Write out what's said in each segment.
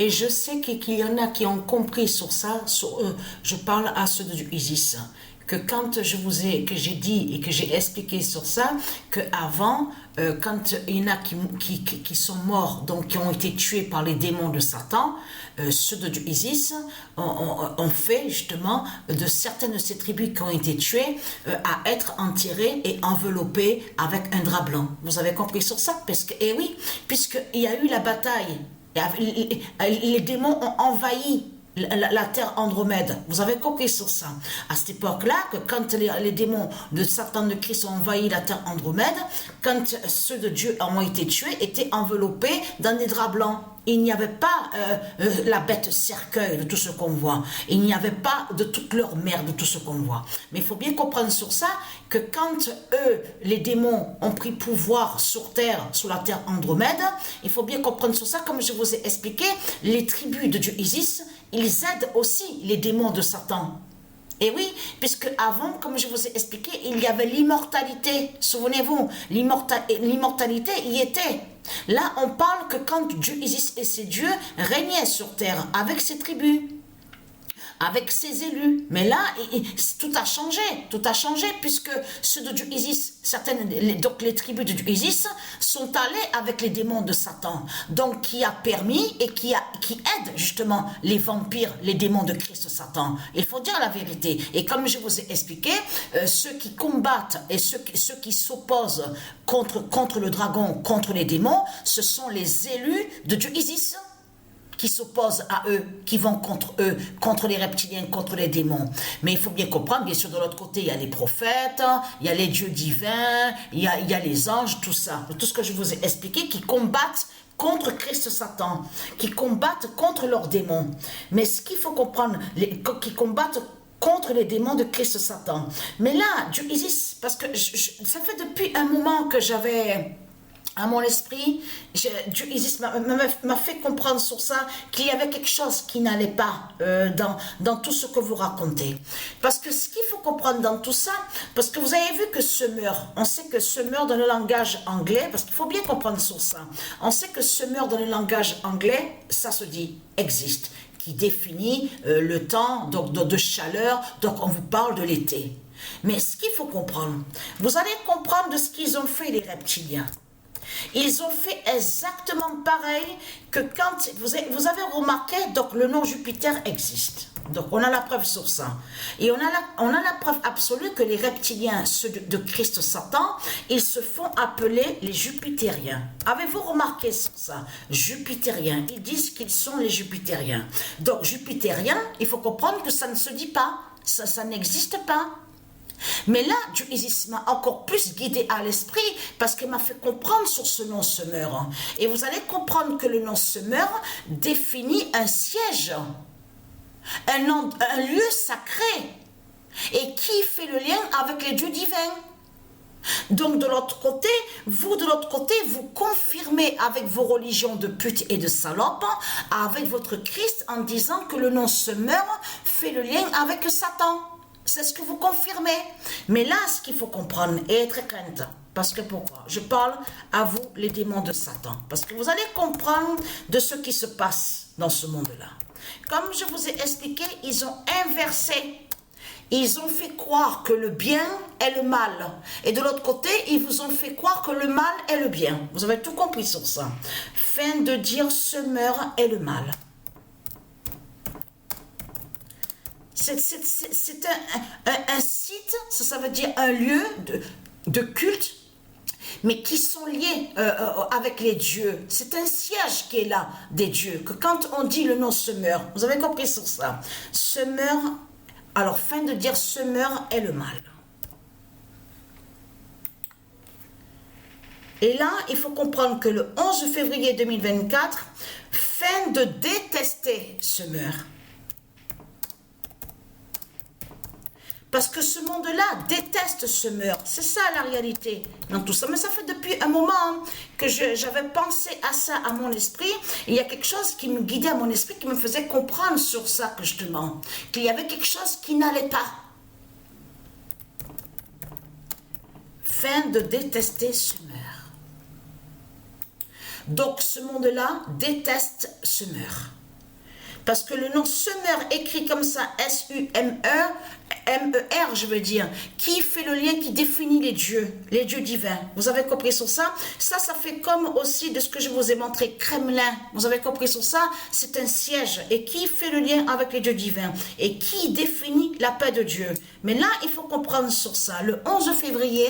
Et je sais qu'il y en a qui ont compris sur ça, je parle à ceux du ISIS, que quand que j'ai dit et que j'ai expliqué sur ça, qu'avant, quand il y en a qui sont morts, donc qui ont été tués par les démons de Satan, ceux du ISIS ont fait justement de certaines de ces tribus qui ont été tuées à être enterrées et enveloppées avec un drap blanc. Vous avez compris sur ça? Parce que, eh oui, puisqu'il y a eu la bataille, les démons ont envahi la terre Andromède. Vous avez compris sur ça. À cette époque-là, que quand les démons de Satan de Christ ont envahi la terre Andromède, quand ceux de Dieu ont été tués, étaient enveloppés dans des draps blancs. Il n'y avait pas la bête cercueil de tout ce qu'on voit. Il n'y avait pas de toute leur merde de tout ce qu'on voit. Mais il faut bien comprendre sur ça que quand eux, les démons, ont pris pouvoir sur terre, sur la terre Andromède, il faut bien comprendre sur ça, comme je vous ai expliqué, les tribus de Dieu Isis, ils aident aussi les démons de Satan. Et oui, puisque avant, comme je vous ai expliqué, il y avait l'immortalité. Souvenez-vous, l'immortalité y était. Là, on parle que quand Dieu Isis et ses dieux régnaient sur terre avec ses tribus, avec ses élus. Mais là, tout a changé, puisque ceux de Dieu Isis, donc les tribus de Dieu Isis, sont allés avec les démons de Satan. Donc, qui a permis et qui aide justement les vampires, les démons de Christ Satan. Il faut dire la vérité. Et comme je vous ai expliqué, ceux qui combattent et ceux qui s'opposent contre le dragon, contre les démons, ce sont les élus de Dieu Isis, qui s'opposent à eux, qui vont contre eux, contre les reptiliens, contre les démons. Mais il faut bien comprendre, bien sûr, de l'autre côté, il y a les prophètes, il y a les dieux divins, il y a les anges, tout ça. Tout ce que je vous ai expliqué, qui combattent contre Christ Satan, qui combattent contre leurs démons. Mais ce qu'il faut comprendre, qui combattent contre les démons de Christ Satan. Mais là, Dieu Isis, parce que ça fait depuis un moment que j'avais à mon esprit, Dieu Isis m'a fait comprendre sur ça qu'il y avait quelque chose qui n'allait pas dans tout ce que vous racontez. Parce que ce qu'il faut comprendre dans tout ça, parce que vous avez vu que semeur, on sait que semeur dans le langage anglais, parce qu'il faut bien comprendre sur ça, on sait que semeur dans le langage anglais, ça se dit existe, qui définit le temps donc, de chaleur, donc on vous parle de l'été. Mais ce qu'il faut comprendre, vous allez comprendre de ce qu'ils ont fait les reptiliens. Ils ont fait exactement pareil que quand vous avez remarqué, donc le nom Jupiter existe. Donc on a la preuve sur ça. Et on a la preuve absolue que les reptiliens, ceux de Christ Satan, ils se font appeler les Jupitériens. Avez-vous remarqué sur ça? Jupitériens, ils disent qu'ils sont les Jupitériens. Donc Jupitériens, il faut comprendre que ça ne se dit pas, ça n'existe pas. Mais là, Dieu Isis m'a encore plus guidé à l'esprit parce qu'il m'a fait comprendre sur ce nom semeur. Et vous allez comprendre que le nom semeur définit un siège, un lieu sacré et qui fait le lien avec les dieux divins. Donc de l'autre côté, vous confirmez avec vos religions de pute et de salope, avec votre Christ en disant que le nom semeur fait le lien avec Satan. C'est ce que vous confirmez. Mais là, ce qu'il faut comprendre et être crainte, parce que pourquoi? Je parle à vous, les démons de Satan. Parce que vous allez comprendre de ce qui se passe dans ce monde-là. Comme je vous ai expliqué, ils ont inversé. Ils ont fait croire que le bien est le mal. Et de l'autre côté, ils vous ont fait croire que le mal est le bien. Vous avez tout compris sur ça. Fin de dire semeur est le mal. C'est un site, ça veut dire un lieu de culte, mais qui sont liés avec les dieux. C'est un siège qui est là des dieux, que quand on dit le nom semeur, vous avez compris sur ça. Semeur, alors fin de dire semeur est le mal. Et là, il faut comprendre que le 11 février 2024, fin de détester semeur. Parce que ce monde-là déteste semeur. C'est ça la réalité dans tout ça. Mais ça fait depuis un moment que j'avais pensé à ça à mon esprit. Il y a quelque chose qui me guidait à mon esprit, qui me faisait comprendre sur ça justement. Qu'il y avait quelque chose qui n'allait pas. Fin de détester semeur. Donc ce monde-là déteste semeur. Parce que le nom semeur écrit comme ça, S-U-M-E, M-E-R, je veux dire, qui fait le lien, qui définit les dieux divins. Vous avez compris sur ça? Ça fait comme aussi de ce que je vous ai montré, Kremlin. Vous avez compris sur ça? C'est un siège. Et qui fait le lien avec les dieux divins? Et qui définit la paix de Dieu? Mais là, il faut comprendre sur ça. Le 11 février,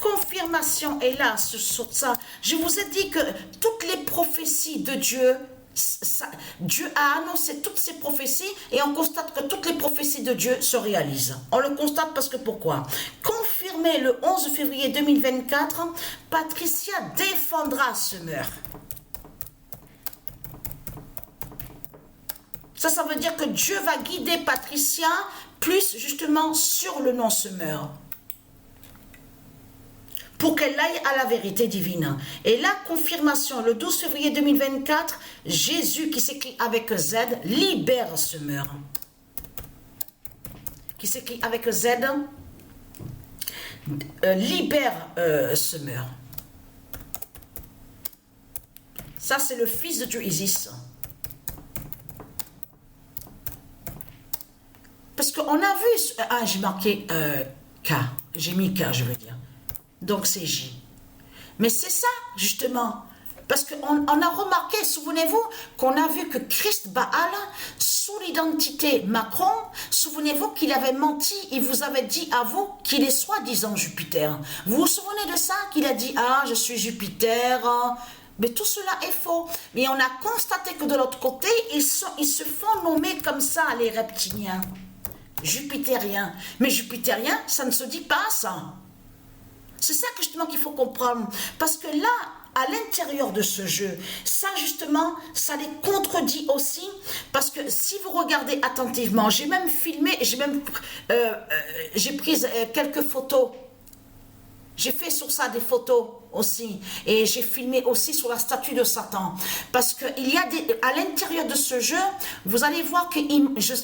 confirmation est là sur ça. Je vous ai dit que toutes les prophéties de Dieu, Dieu a annoncé toutes ces prophéties et on constate que toutes les prophéties de Dieu se réalisent. On le constate parce que pourquoi? Confirmé le 11 février 2024, Patricia défendra Semeur. Ça veut dire que Dieu va guider Patricia plus justement sur le nom Semeur, pour qu'elle aille à la vérité divine. Et la confirmation, le 12 février 2024, Jésus, qui s'écrit avec Z, libère Semeur. Qui s'écrit avec Z, libère Semeur. Ça, c'est le fils de Dieu Isis. Parce qu'on a vu... Ah, j'ai marqué K. J'ai mis K, je veux dire. Donc c'est J. Mais c'est ça, justement. Parce qu'on a remarqué, souvenez-vous, qu'on a vu que Christ Baal, sous l'identité Macron, souvenez-vous qu'il avait menti, il vous avait dit à vous qu'il est soi-disant Jupiter. Vous vous souvenez de ça? Qu'il a dit, ah, je suis Jupiter. Mais tout cela est faux. Mais on a constaté que de l'autre côté, ils se font nommer comme ça, les reptiliens. Jupitériens. Mais Jupitériens, ça ne se dit pas, ça. C'est ça que justement qu'il faut comprendre. Parce que là, à l'intérieur de ce jeu, ça justement, ça les contredit aussi. Parce que si vous regardez attentivement, j'ai même filmé, j'ai pris quelques photos. J'ai fait sur ça des photos aussi. Et j'ai filmé aussi sur la statue de Satan. Parce qu'il y a à l'intérieur de ce jeu, vous allez voir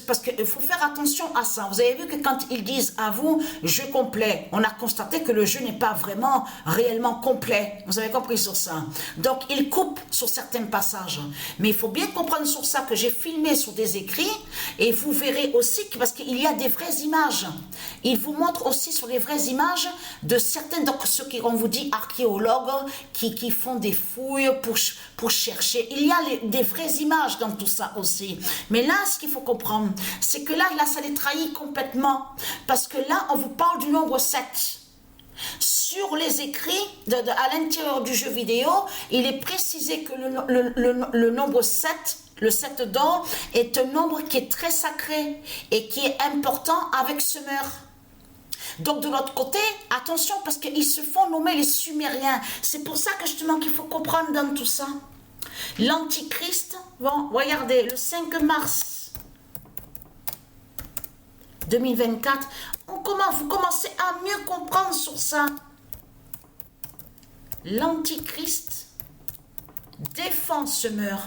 parce qu'il faut faire attention à ça. Vous avez vu que quand ils disent à vous, jeu complet, on a constaté que le jeu n'est pas vraiment réellement complet. Vous avez compris sur ça. Donc, ils coupent sur certains passages. Mais il faut bien comprendre sur ça que j'ai filmé sur des écrits. Et vous verrez aussi parce qu'il y a des vraies images. Ils vous montrent aussi sur les vraies images de certains, donc ceux qui, on vous dit, archéologues, qui font des fouilles pour chercher. Il y a des vraies images dans tout ça aussi. Mais là, ce qu'il faut comprendre, c'est que là, ça les trahit complètement. Parce que là, on vous parle du nombre 7. Sur les écrits, à l'intérieur du jeu vidéo, il est précisé que le nombre 7, le 7 d'or, est un nombre qui est très sacré et qui est important avec Semeur. Donc de l'autre côté, attention parce qu'ils se font nommer les Sumériens. C'est pour ça que justement qu'il faut comprendre dans tout ça. L'Antichrist, bon, regardez, le 5 mars 2024, vous commencez à mieux comprendre sur ça. L'Antichrist défend Semeur.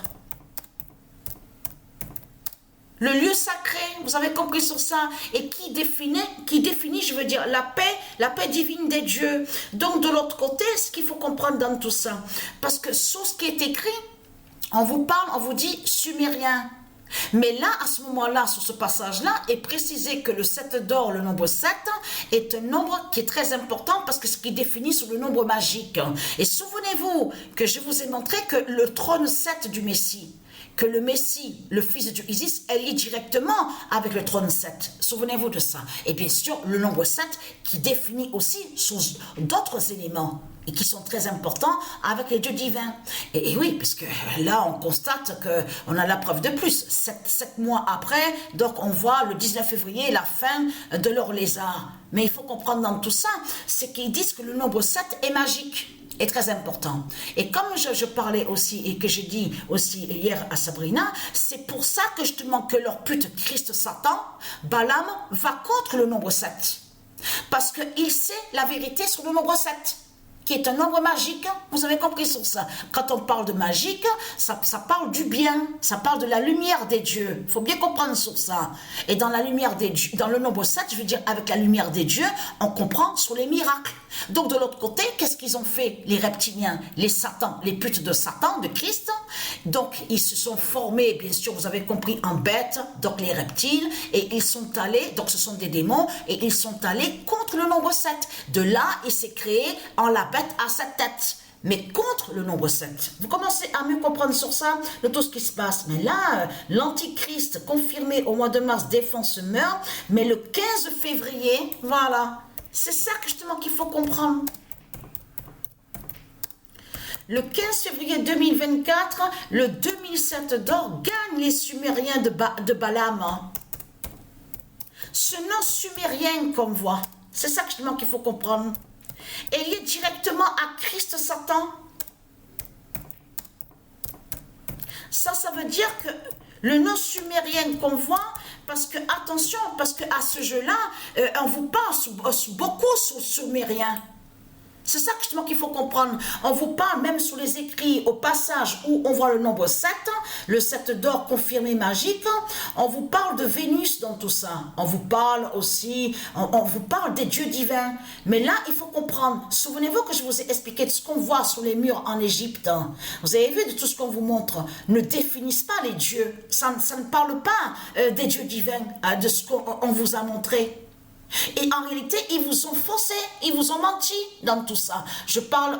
Le lieu sacré, vous avez compris sur ça, et qui définit, je veux dire, la paix divine des dieux. Donc de l'autre côté, ce qu'il faut comprendre dans tout ça, parce que sur ce qui est écrit, on vous parle, on vous dit sumérien. Mais là, à ce moment-là, sur ce passage-là, est précisé que le 7 d'or, le nombre 7, est un nombre qui est très important parce que ce qui définit sur le nombre magique. Et souvenez-vous que je vous ai montré que le trône 7 du Messie, que le Messie, le fils de Dieu Isis, est lié directement avec le trône 7. Souvenez-vous de ça. Et bien sûr, le nombre 7 qui définit aussi d'autres éléments et qui sont très importants avec les dieux divins. Et oui, parce que là, on constate qu'on a la preuve de plus. 7 mois après, donc on voit le 19 février, la fin de l'or lézard. Mais il faut comprendre dans tout ça, c'est qu'ils disent que le nombre 7 est magique. Est très important. Et comme je parlais aussi et que j'ai dit aussi hier à Sabrina, c'est pour ça que justement que leur pute Christ Satan, Balaam, va contre le nombre 7. Parce qu'il sait la vérité sur le nombre 7. qui est un nombre magique. Vous avez compris sur ça. Quand on parle de magique, ça parle du bien, ça parle de la lumière des dieux. Il faut bien comprendre sur ça. Et dans la lumière des dieux, dans le nombre 7, je veux dire avec la lumière des dieux, on comprend sur les miracles. Donc de l'autre côté, qu'est-ce qu'ils ont fait, les reptiliens, les satans, les putes de Satan, de Christ? Donc ils se sont formés, bien sûr, vous avez compris, en bêtes, donc les reptiles, et ils sont allés, donc ce sont des démons, et ils sont allés contre le nombre 7. De là, il s'est créé en la bête à 7 têtes. Mais contre le nombre 7. Vous commencez à mieux comprendre sur ça, de tout ce qui se passe. Mais là, l'antichrist confirmé au mois de mars défend ce meurtre, mais le 15 février, voilà, c'est ça justement qu'il faut comprendre. Le 15 février 2024, le 2007 d'or gagne les Sumériens de Balaam. Ce nom sumérien qu'on voit, c'est ça justement qu'il faut comprendre. Et lié directement à Christ Satan. Ça veut dire que le nom sumérien qu'on voit, parce que, attention, parce qu'à ce jeu-là, on vous parle beaucoup sur sumérien. C'est ça justement qu'il faut comprendre. On vous parle même sur les écrits, au passage où on voit le nombre 7, le 7 d'or confirmé magique, on vous parle de Vénus dans tout ça. On vous parle aussi, on vous parle des dieux divins. Mais là, il faut comprendre. Souvenez-vous que je vous ai expliqué de ce qu'on voit sur les murs en Égypte. Vous avez vu de tout ce qu'on vous montre. Ne définissent pas les dieux. Ça ne parle pas des dieux divins, de ce qu'on vous a montré. Et en réalité, ils vous ont faussé, ils vous ont menti dans tout ça. Je parle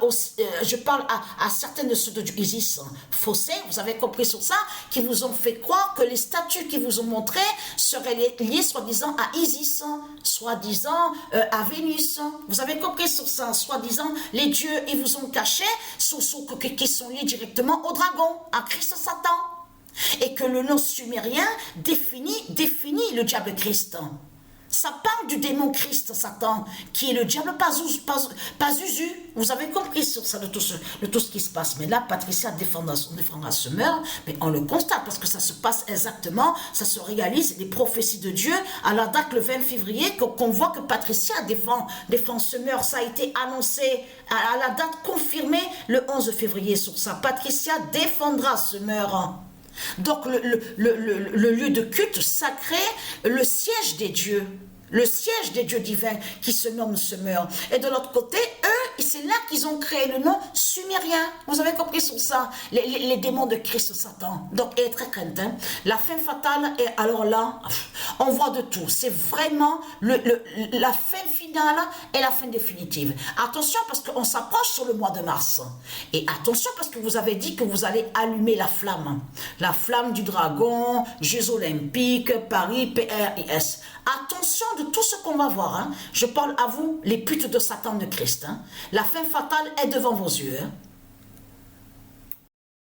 à certaines de ceux de Isis faussés, vous avez compris sur ça, qui vous ont fait croire que les statues qu'ils vous ont montrées seraient liées soi-disant à Isis, soi-disant à Vénus. Vous avez compris sur ça, soi-disant les dieux, ils vous ont caché, qui sont liés directement au dragon, à Christ Satan. Et que le nom sumérien définit le diable Christ. Ça parle du démon Christ, Satan, qui est le diable Pazuzu. Vous avez compris sur ça, de tout ce qui se passe. Mais là, Patricia défendra ce meurtre, mais on le constate, parce que ça se passe exactement, ça se réalise, les prophéties de Dieu, à la date le 20 février, qu'on voit que Patricia défend ce meurtre. Ça a été annoncé à la date confirmée le 11 février sur ça. Patricia défendra ce meurtre. Donc le lieu de culte sacré, le siège des dieux divins qui se nomme Semeur. Et de l'autre côté, eux, c'est là qu'ils ont créé le nom sumérien. Vous avez compris sur ça, les démons de Christ Satan. Donc, elle est très crainte. Hein. La fin fatale, et alors là, on voit de tout. C'est vraiment la fin finale et la fin définitive. Attention parce qu'on s'approche sur le mois de mars. Et attention parce que vous avez dit que vous allez allumer la flamme. La flamme du dragon, Jeux Olympiques, Paris, PRIS. Attention de tout ce qu'on va voir. Hein. Je parle à vous, les putes de Satan de Christ. Hein. La fin fatale est devant vos yeux. Hein.